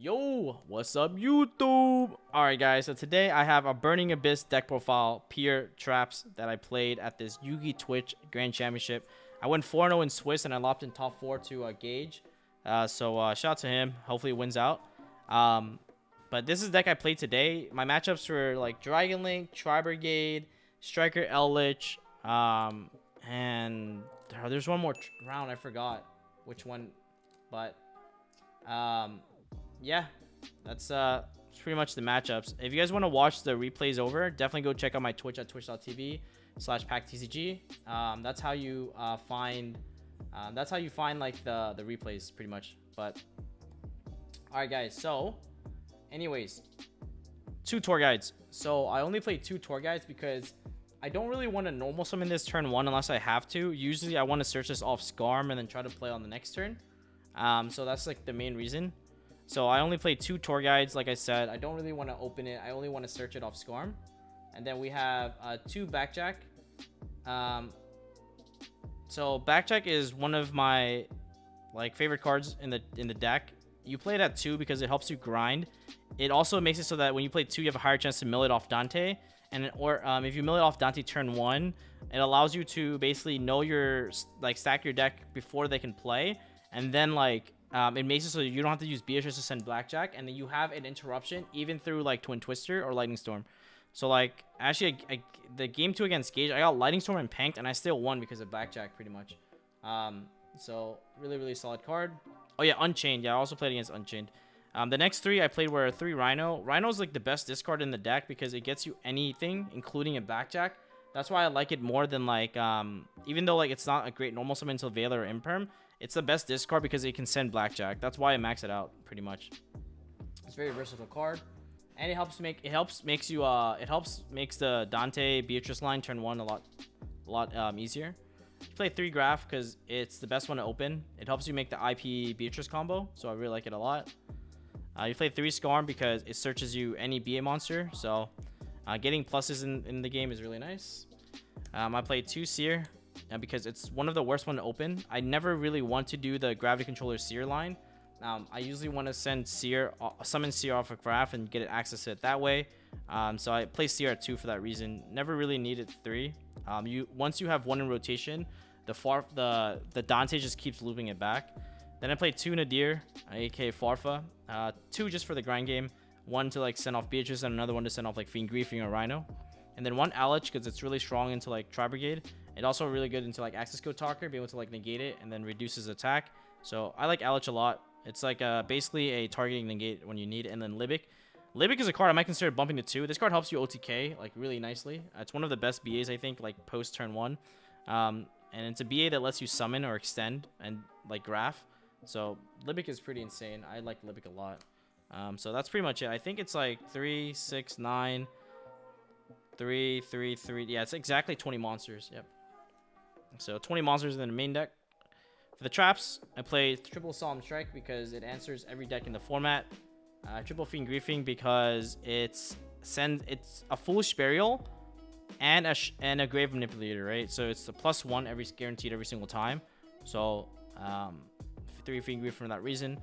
Yo, what's up, YouTube? Alright, guys, so today I have a Burning Abyss deck profile, pure traps that I played at this Yugitwitch Grand Championship. I went 4-0 in Swiss and I lopped in top 4 to Gage. Shout out to him. Hopefully, he wins out. But this is the deck I played today. My matchups were like Dragon Link, Tri Brigade, Striker Eldritch, and there's one more round. I forgot which one, but yeah, that's pretty much the matchups. If you guys want to watch the replays over, definitely go check out my Twitch at twitch.tv/packtcg. That's how you find like the replays pretty much. But all right, guys, so anyways, 2 tour guides. So I only played 2 tour guides because I don't really want to normal summon this turn 1 unless I have to. Usually I want to search this off Scarm and then try to play on the next turn. So that's like the main reason. So I only played 2 tour guides. Like I said, I don't really want to open it. I only want to search it off Scarm. And then we have 2 Backjack. So Backjack is one of my like favorite cards in the deck. You play it at 2 because it helps you grind. It also makes it so that when you play 2, you have a higher chance to mill it off Dante. And if you mill it off Dante turn 1, it allows you to basically know your stack your deck before they can play. And then it makes it so you don't have to use Beatrice to send Blackjack, and then you have an interruption even through like Twin Twister or Lightning Storm. So like actually the game 2 against Gage, I got Lightning Storm and Panked, and I still won because of Blackjack pretty much. So really solid card. Oh yeah, Unchained. Yeah, I also played against Unchained. The next 3 I played were 3 Rhino. Rhino's like the best discard in the deck because it gets you anything, including a Blackjack. That's why I like it more than like even though like it's not a great normal summon until Veiler or Imperm. It's the best discard because it can send Blackjack. That's why I max it out pretty much. It's a very versatile card, and it helps makes the Dante Beatrice line turn 1 a lot easier. You play 3 Graph because it's the best one to open. It helps you make the IP Beatrice combo, so I really like it a lot. You play 3 Scarm because it searches you any BA monster, so getting pluses in the game is really nice. I played 2 Seer. Because it's one of the worst one to open. I never really want to do the Gravity Controller Seer line. I usually want to summon Seer off of Graph and get it access to it that way. So I play Seer at 2 for that reason. Never really needed 3. Once you have 1 in rotation, the Dante just keeps looping it back. Then I played 2 Nadir, aka Farfa. 2 just for the grind game. 1 to like send off Beatrice and another one to send off like Fiend Griefing or Rhino. And then 1 Alich because it's really strong into like Tri Brigade. It also really good into like Access Code Talker, be able to like negate it and then reduces attack. So I like Alich a lot. It's like basically a targeting negate when you need it. And then Libic. Libic is a card I might consider bumping to 2. This card helps you OTK like really nicely. It's one of the best BAs I think like post turn 1. And it's a BA that lets you summon or extend and like graph. So Libic is pretty insane. I like Libic a lot. So that's pretty much it. I think it's like 3, 6, 9, 3, 3, 3. Yeah, it's exactly 20 monsters. Yep. So 20 monsters in the main deck. For the traps, I play triple Solemn Strike because it answers every deck in the format. Triple Fiend Griefing because it's a Foolish Burial and a Grave Manipulator, right? So it's the +1 guaranteed every single time. So 3 Fiend Grief for that reason.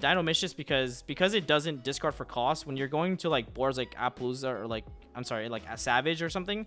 Dino Mistress because it doesn't discard for cost. When you're going to like boards like Appaloosa or like a Savage or something,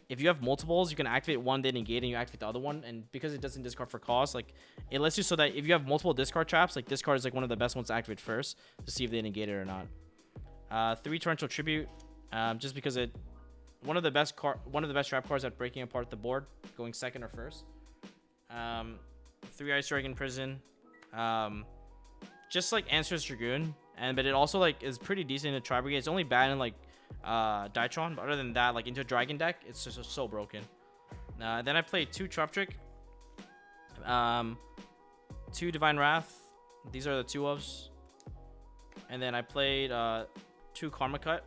if you have multiples, you can activate one, then negate, and you activate the other one. And because it doesn't discard for cost, like it lets you so that if you have multiple discard traps, like this card is like one of the best ones to activate first to see if they negate it or not. 3 Torrential Tribute, just because one of the best trap cards at breaking apart the board, going second or first. 3 Ice Dragon Prison. Just like answers Dragoon, but it also like is pretty decent in Tri Brigade. It's only bad in like Dytron, but other than that, like into a Dragon deck, it's just so broken. Then I played 2 Trap Trick, 2 Divine Wrath. These are the 2 ofs, and then I played 2 Karma Cut.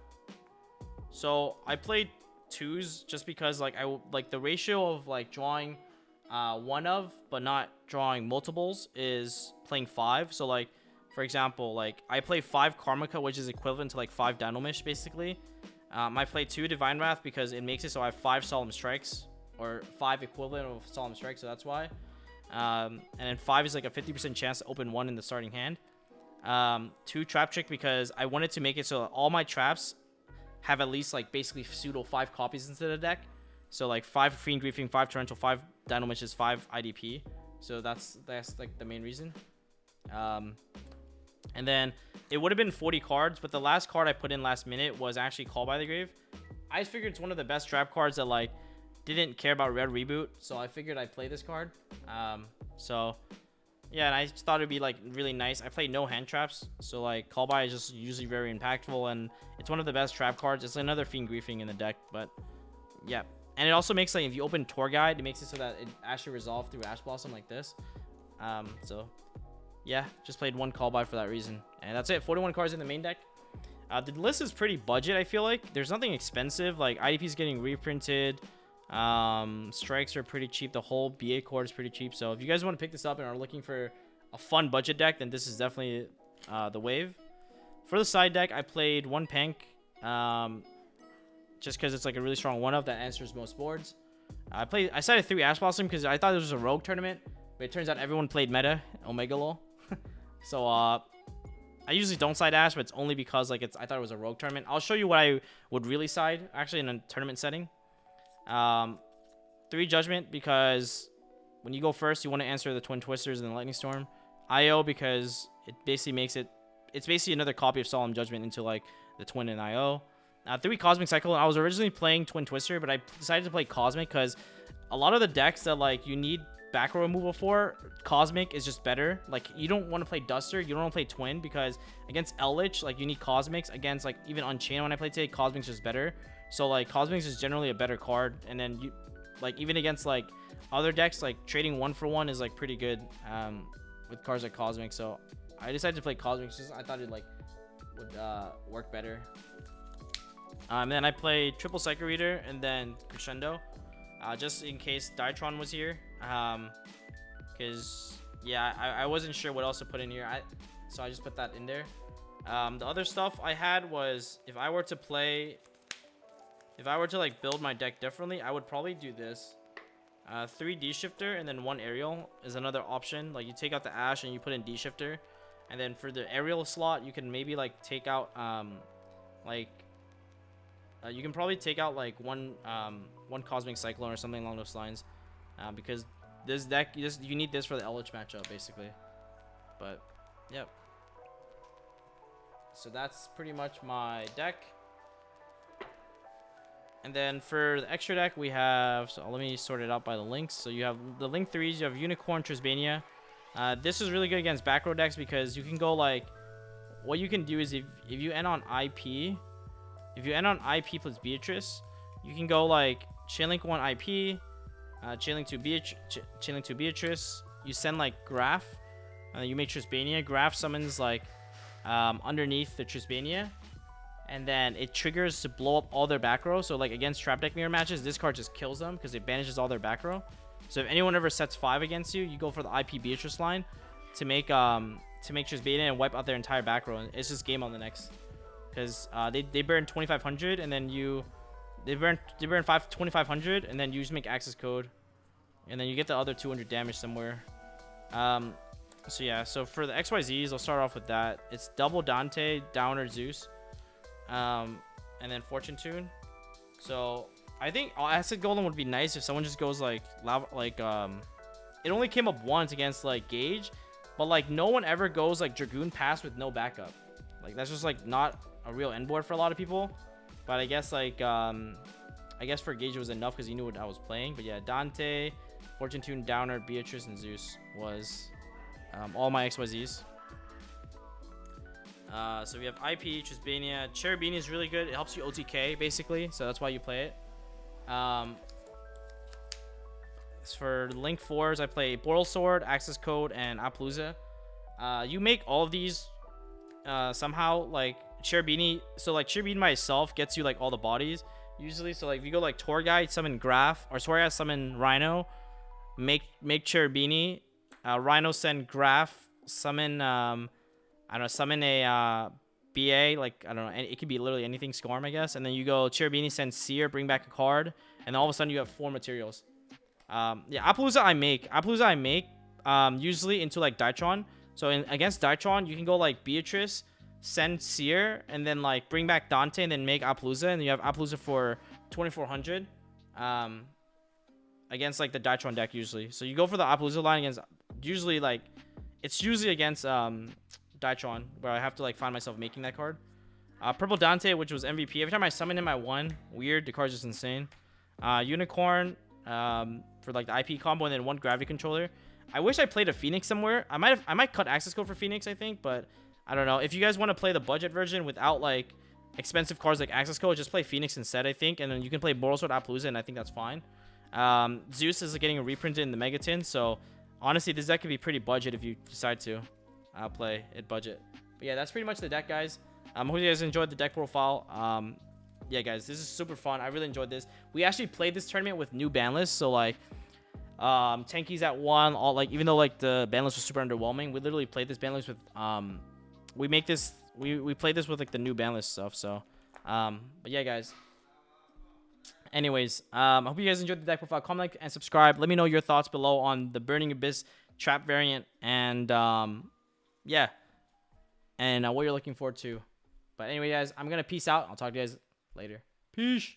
So I played 2s just because like the ratio of like drawing 1 of but not drawing multiples is playing 5. So like, for example, like I play 5 Karmika, which is equivalent to like 5 Dynamish basically. I play 2 Divine Wrath because it makes it so I have 5 Solemn Strikes, or 5 equivalent of Solemn Strikes, so that's why. And then 5 is like a 50% chance to open 1 in the starting hand. 2 trap trick because I wanted to make it so all my traps have at least like basically pseudo 5 copies into the deck. So like 5 Fiend Griefing, 5 Torrential, 5 Dino Mishes, 5 IDP. So that's like the main reason. And then it would have been 40 cards, but the last card I put in last minute was actually Call by the Grave. I figured it's one of the best trap cards that like didn't care about Red Reboot, so I figured I'd play this card. So yeah, and I just thought it'd be like really nice. I play no hand traps, so like Call by is just usually very impactful, and it's one of the best trap cards. It's another Fiend Griefing in the deck, but yeah. And it also makes like if you open Tour Guide, it makes it so that it actually resolves through Ash Blossom like this. So yeah, just played 1 Call by for that reason, and that's it. 41 cards in the main deck. The list is pretty budget. I feel like there's nothing expensive. Like IDP is getting reprinted. Strikes are pretty cheap. The whole BA cord is pretty cheap. So if you guys want to pick this up and are looking for a fun budget deck, then this is definitely the wave. For the side deck, I played 1 Pank. Just because it's like a really strong 1-up that answers most boards. I sided 3 Ash Blossom because I thought this was a rogue tournament, but it turns out everyone played meta Omega Lol. So I usually don't side Ash, but it's only because like I thought it was a rogue tournament. I'll show you what I would really side actually in a tournament setting. 3 Judgment because when you go first, you want to answer the Twin Twisters and the Lightning Storm. IO because it basically makes it's basically another copy of Solemn Judgment into like the Twin and IO. 3 Cosmic Cycle. I was originally playing Twin Twister, but I decided to play Cosmic because a lot of the decks that like you need back row removal for, Cosmic is just better. Like you don't want to play Duster, you don't want to play Twin because against Eldritch, like you need Cosmics. Against like even Unchained when I played today, Cosmic's just better. So like Cosmics is generally a better card, and then you like even against like other decks, like trading 1 for 1 is like pretty good with cards like Cosmic. So I decided to play Cosmics just I thought it like would work better. And then I played Triple Psycho Reader and then Crescendo, just in case Diatron was here. Because yeah, I wasn't sure what else to put in here. So I just put that in there. The other stuff I had was if I were to like build my deck differently, I would probably do this. 3 D-Shifter and then 1 Aerial is another option. Like you take out the Ash and you put in D-Shifter, and then for the Aerial slot, you can maybe like take out you can probably take out like one Cosmic Cyclone or something along those lines, because this deck you need this for the Eldritch matchup basically. But yep. So that's pretty much my deck. And then for the extra deck we have, so let me sort it out by the links. So you have the link 3s, you have Unicorn, Trisbania. This is really good against back row decks because you can go like, what you can do is if you end on IP, plus Beatrice, you can go like Chainlink 1 IP, Chainlink 2 Beatrice, you send like Graph, you make Trisbania. Graph summons like underneath the Trisbania, and then it triggers to blow up all their back row. So like against trap deck mirror matches, this card just kills them because it banishes all their back row. So if anyone ever sets 5 against you, you go for the IP Beatrice line to make Trisbania and wipe out their entire back row. It's just game on the next. Because they burn 2,500 and then they burn 2,500 and then you just make access code, and then you get the other 200 damage somewhere. So yeah, so for the XYZs, I'll start off with that. It's double Dante, Downer, Zeus, and then Fortune Tune. So I think Acid Golem would be nice if someone just goes like it only came up once against like Gage, but like no one ever goes like Dragoon Pass with no backup. Like that's just like not a real end board for a lot of people. But I guess like I guess for Gage it was enough because he knew what I was playing. But yeah, Dante, Fortune Tune, Downer, Beatrice, and Zeus was all my XYZs. So we have IP, Trisbania. Cherubini is really good. It helps you OTK basically, so that's why you play it. For Link 4s, I play Boral Sword, Access Code, and Appaloosa. You make all of these somehow, like Cherubini. So like Cherubini by itself gets you like all the bodies usually. So like if you go like Tour Guide, summon Graph, or Tour Guide, summon Rhino, make Cherubini, Rhino send Graph, summon I don't know, summon a BA, like I don't know, it could be literally anything, Scorm I guess, and then you go Cherubini, send Seer, bring back a card, and then all of a sudden you have 4 materials. Yeah, Appaloosa I make usually into like Dytron, So against Dytron, you can go like Beatrice, send Seer, and then like bring back Dante, and then make Appaloosa, and you have Appaloosa for 2400. Against like the Dytron deck usually. So you go for the Appaloosa line against usually like it's usually against Dytron, where I have to like find myself making that card. Purple Dante, which was MVP. Every time I summon him, I won. Weird. The card's just insane. Unicorn for like the IP combo, and then one gravity controller. I wish I played a Phoenix somewhere. I might cut access code for Phoenix, I think, but I don't know. If you guys want to play the budget version without like expensive cards like access code, just play Phoenix instead, I think, and then you can play Moral Sword Appaloosa, and I think that's fine. Zeus is getting reprinted in the Megatin, so honestly, this deck could be pretty budget if you decide to play it budget. But yeah, that's pretty much the deck, guys. Hope you guys enjoyed the deck profile. Yeah, guys, this is super fun. I really enjoyed this. We actually played this tournament with new ban lists, so like Tenki's at 1, all like even though like the ban list was super underwhelming, we literally played this ban list with we played this with like the new ban list stuff. So but yeah, guys, anyways, I hope you guys enjoyed the deck profile. Comment, like, and subscribe. Let me know your thoughts below on the Burning Abyss trap variant, and yeah, and what you're looking forward to. But anyway, guys, I'm gonna peace out. I'll talk to you guys later. Peace.